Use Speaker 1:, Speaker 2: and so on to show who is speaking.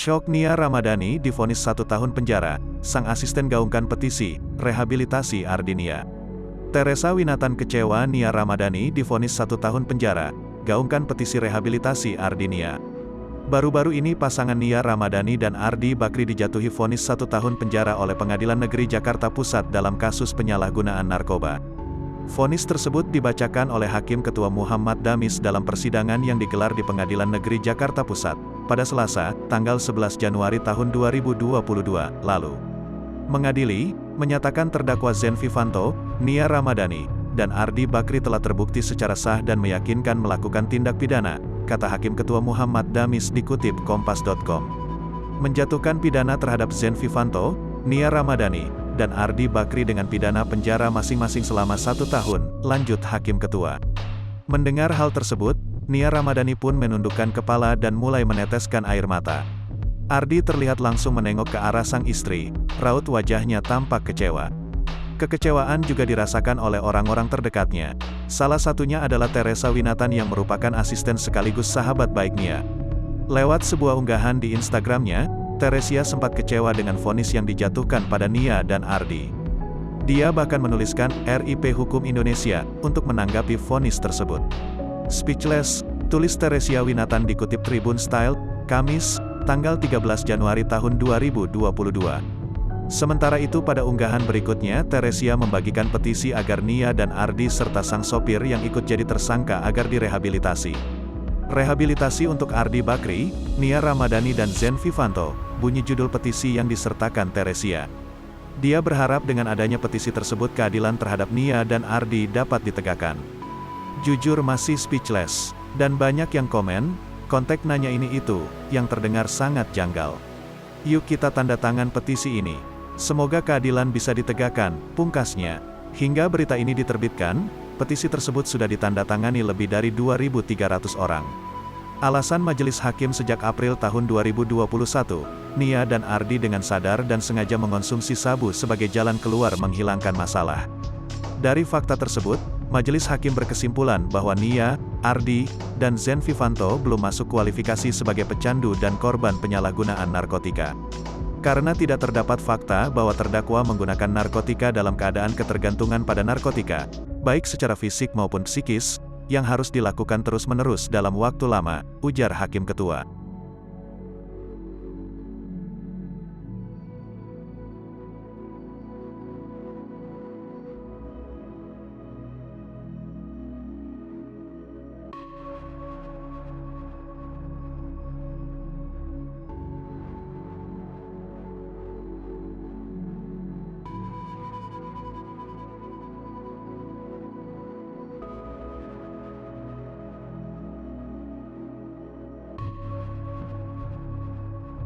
Speaker 1: Syok, Nia Ramadhani divonis 1 tahun penjara, sang asisten gaungkan petisi rehabilitasi Ardinia. Teresa Winatan kecewa Nia Ramadhani divonis 1 tahun penjara, gaungkan petisi rehabilitasi Ardinia. Baru-baru ini pasangan Nia Ramadhani dan Ardi Bakri dijatuhi vonis 1 tahun penjara oleh Pengadilan Negeri Jakarta Pusat dalam kasus penyalahgunaan narkoba. Vonis tersebut dibacakan oleh Hakim Ketua Muhammad Damis dalam persidangan yang digelar di Pengadilan Negeri Jakarta Pusat, pada Selasa, tanggal 11 Januari tahun 2022, lalu. Mengadili, menyatakan terdakwa Zen Vivanto, Nia Ramadhani, dan Ardi Bakri telah terbukti secara sah dan meyakinkan melakukan tindak pidana, kata Hakim Ketua Muhammad Damis dikutip Kompas.com. Menjatuhkan pidana terhadap Zen Vivanto, Nia Ramadhani, dan Ardi Bakri dengan pidana penjara masing-masing selama 1 tahun, lanjut Hakim Ketua. Mendengar hal tersebut, Nia Ramadhani pun menundukkan kepala dan mulai meneteskan air mata. Ardi terlihat langsung menengok ke arah sang istri, raut wajahnya tampak kecewa. Kekecewaan juga dirasakan oleh orang-orang terdekatnya. Salah satunya adalah Teresa Winatan yang merupakan asisten sekaligus sahabat baik Nia. Lewat sebuah unggahan di Instagramnya, Teresia sempat kecewa dengan vonis yang dijatuhkan pada Nia dan Ardi. Dia bahkan menuliskan RIP Hukum Indonesia untuk menanggapi vonis tersebut. Speechless, tulis Teresia Winatan dikutip Tribun Style, Kamis, tanggal 13 Januari tahun 2022. Sementara itu pada unggahan berikutnya Teresia membagikan petisi agar Nia dan Ardi serta sang sopir yang ikut jadi tersangka agar direhabilitasi. Rehabilitasi untuk Ardi Bakri, Nia Ramadhani dan Zen Vivanto, bunyi judul petisi yang disertakan Teresia. Dia berharap dengan adanya petisi tersebut keadilan terhadap Nia dan Ardi dapat ditegakkan. Jujur masih speechless, dan banyak yang komen, kontek nanya ini itu, yang terdengar sangat janggal. Yuk kita tanda tangan petisi ini. Semoga keadilan bisa ditegakkan, pungkasnya. Hingga berita ini diterbitkan, petisi tersebut sudah ditandatangani lebih dari 2.300 orang. Alasan majelis hakim sejak April tahun 2021, Nia dan Ardi dengan sadar dan sengaja mengonsumsi sabu sebagai jalan keluar menghilangkan masalah. Dari fakta tersebut, majelis hakim berkesimpulan bahwa Nia, Ardi, dan Zen Vivanto belum masuk kualifikasi sebagai pecandu dan korban penyalahgunaan narkotika. Karena tidak terdapat fakta bahwa terdakwa menggunakan narkotika dalam keadaan ketergantungan pada narkotika, baik secara fisik maupun psikis, yang harus dilakukan terus-menerus dalam waktu lama, ujar Hakim Ketua.